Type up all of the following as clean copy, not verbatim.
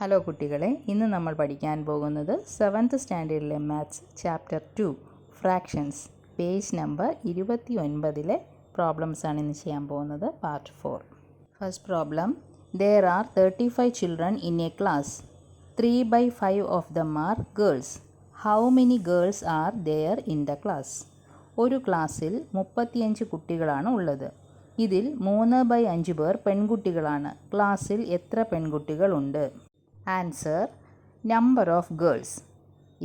Hello കുട്ടികളെ, ഇന്ന് നമ്മൾ പഠിക്കാൻ പോകുന്നത് 7th സ്റ്റാൻഡേർഡിലെ maths chapter 2 fractions page number 29 problems ആണ് ഇന്ന് ചെയ്യാൻ പോകുന്നത്. Part 4. First problem. There are 35 children in a class. 3/5 of them are girls. How many girls are there in the class? ഒരു ക്ലാസ്സിൽ 35 കുട്ടികളാണ് ഉള്ളത്. ഇതിൽ 3/5 പേർ പെൺകുട്ടികളാണ്. ക്ലാസ്സിൽ എത്ര പെൺകുട്ടികളുണ്ട്? Answer: number of girls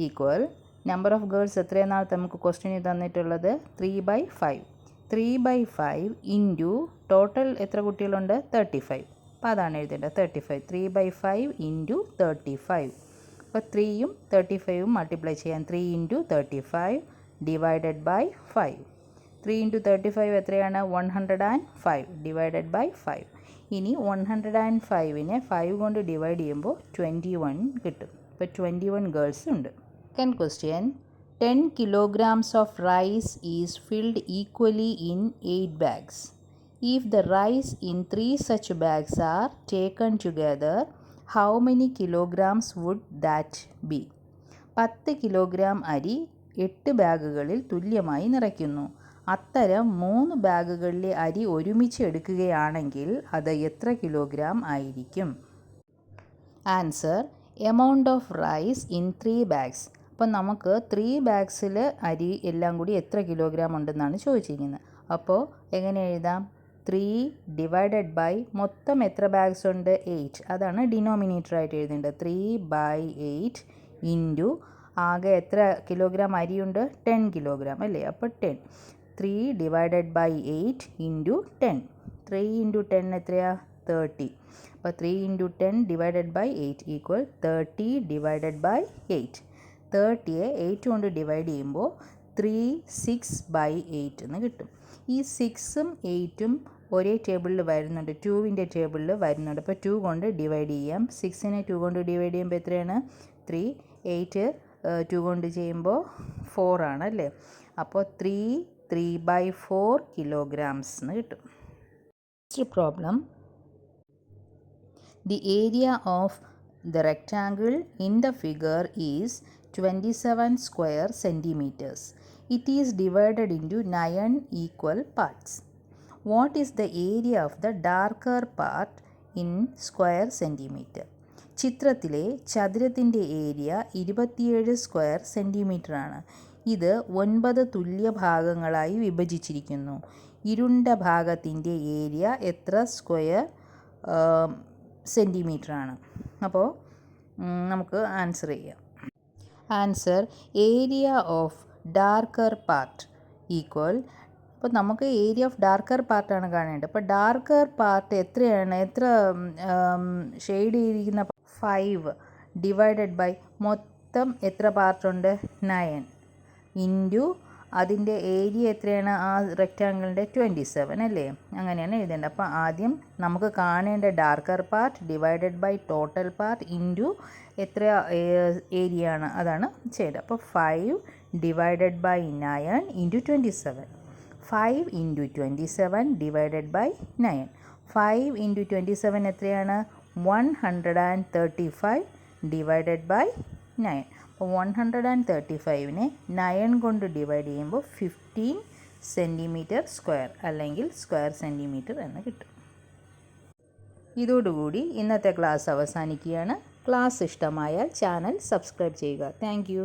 equal number of girls എത്രയെന്നാണ് നമുക്ക് ക്വസ്റ്റ്യനിൽ തന്നിട്ടുള്ളത്? 3/5. 3/5 ഇൻറ്റു ടോട്ടൽ എത്ര കുട്ടികളുണ്ട്? 35. അപ്പോൾ അതാണ് എഴുതേണ്ടത്. 35. 3/5 ഇൻറ്റു 35. അപ്പോൾ 3യും 35ഉം മൾട്ടിപ്ലൈ ചെയ്യാൻ 3 ഇൻറ്റു 35 ഡിവൈഡഡ് ബൈ 5. 3 ഇൻറ്റു 35 എത്രയാണ്? 105 ഡിവൈഡഡ് ബൈ 5. ഇനി 105നെ 5 കൊണ്ട് ഡിവൈഡ് ചെയ്യുമ്പോൾ 21 കിട്ടും. ഇപ്പോൾ 21 ഗേൾസ് ഉണ്ട്. Second question. 10 kilograms of rice is filled equally in 8 bags. If the rice in 3 such bags are taken together, how many kilograms would that be? 10 kilogram അരി 8 ബാഗുകളിൽ തുല്യമായി നിറയ്ക്കുന്നു. അത്തരം 3 ബാഗുകളിലെ അരി ഒരുമിച്ച് എടുക്കുകയാണെങ്കിൽ അത് എത്ര കിലോഗ്രാം ആയിരിക്കും? Answer: amount of rice in 3 bags. അപ്പം നമുക്ക് 3 ബാഗ്സിൽ അരി എല്ലാം കൂടി എത്ര കിലോഗ്രാം ഉണ്ടെന്നാണ് ചോദിച്ചിരിക്കുന്നത്. അപ്പോൾ എങ്ങനെ എഴുതാം? 3 ഡിവൈഡഡ് ബൈ മൊത്തം എത്ര ബാഗ്സ് ഉണ്ട്? 8. അതാണ് ഡിനോമിനേറ്റർ ആയിട്ട് എഴുതേണ്ടത്. 3/8 ഇൻറ്റു ആകെ എത്ര കിലോഗ്രാം അരിയുണ്ട്? 10 കിലോഗ്രാം അല്ലേ? അപ്പോൾ 10. 3 ഡിവൈഡഡ് ബൈ 8 ഇൻറ്റു 10. 3 ഇൻറ്റു 10 എത്രയാ? 30. അപ്പോൾ 3 into 10 divided by 8 equal 30 divided by 8. 30യെ 8 കൊണ്ട് ഡിവൈഡ് ചെയ്യുമ്പോൾ 36/8 എന്ന് കിട്ടും. ഈ 6ഉം 8ഉം ഒരേ ടേബിളിൽ വരുന്നുണ്ട്, 2ൻ്റെ ടേബിളിൽ വരുന്നുണ്ട്. അപ്പോൾ 2 കൊണ്ട് ഡിവൈഡ് ചെയ്യാം. 6നെ 2 കൊണ്ട് ഡിവൈഡ് ചെയ്യുമ്പോൾ എത്രയാണ്? 3. 8 2 കൊണ്ട് ചെയ്യുമ്പോൾ 4 ആണ് അല്ലേ? അപ്പോൾ 3/4 kilograms എന്ന് കിട്ടും. Next problem. The area of the rectangle in the figure is 27 square centimeters. It is divided into 9 equal parts. What is the area of the darker part in square centimeter? ചിത്രത്തിലെ ചതുരത്തിൻ്റെ area 27 square centimetre ആണ്. ഇത് 9 തുല്യ ഭാഗങ്ങളായി വിഭജിച്ചിരിക്കുന്നു. ഇരുണ്ട ഭാഗത്തിൻ്റെ area എത്ര square centimetre ആണ്? അപ്പോൾ നമുക്ക് ആൻസർ ചെയ്യാം. Answer: area of darker part equal. അപ്പോൾ നമുക്ക് ഏരിയ ഓഫ് ഡാർക്കർ പാർട്ടാണ് കാണേണ്ടത്. അപ്പോൾ ഡാർക്കർ പാർട്ട് എത്രയാണ്? എത്ര ഷെയ്ഡ് ചെയ്തിരിക്കുന്ന? 5 ഡിവൈഡഡ് ബൈ മൊത്തം എത്ര പാർട്ടുണ്ട്? 9 ഇൻറ്റു അതിൻ്റെ ഏരിയ എത്രയാണ്? ആ റെക്റ്റാങ്കിളിൻ്റെ 27 അല്ലേ? അങ്ങനെയാണ് എഴുതേണ്ടത്. അപ്പോൾ ആദ്യം നമുക്ക് കാണേണ്ട darker part divided by total part into എത്ര ഏരിയ ആണ്, അതാണ് ചെയ്യേണ്ടത്. അപ്പോൾ 5 divided by 9 into 27. 5 into 27 divided by 9. 5 into 27 എത്രയാണ്? 135 ഡിവൈഡഡ് ബൈ 9. അപ്പോൾ 135നെ 9 കൊണ്ട് ഡിവൈഡ് ചെയ്യുമ്പോൾ 15 സെൻറ്റിമീറ്റർ സ്ക്വയർ അല്ലെങ്കിൽ സ്ക്വയർ സെൻറ്റിമീറ്റർ എന്ന് കിട്ടും. ഇതോടുകൂടി ഇന്നത്തെ ക്ലാസ് അവസാനിക്കുകയാണ്. ക്ലാസ് ഇഷ്ടമായാൽ ചാനൽ സബ്സ്ക്രൈബ് ചെയ്യുക. Thank you.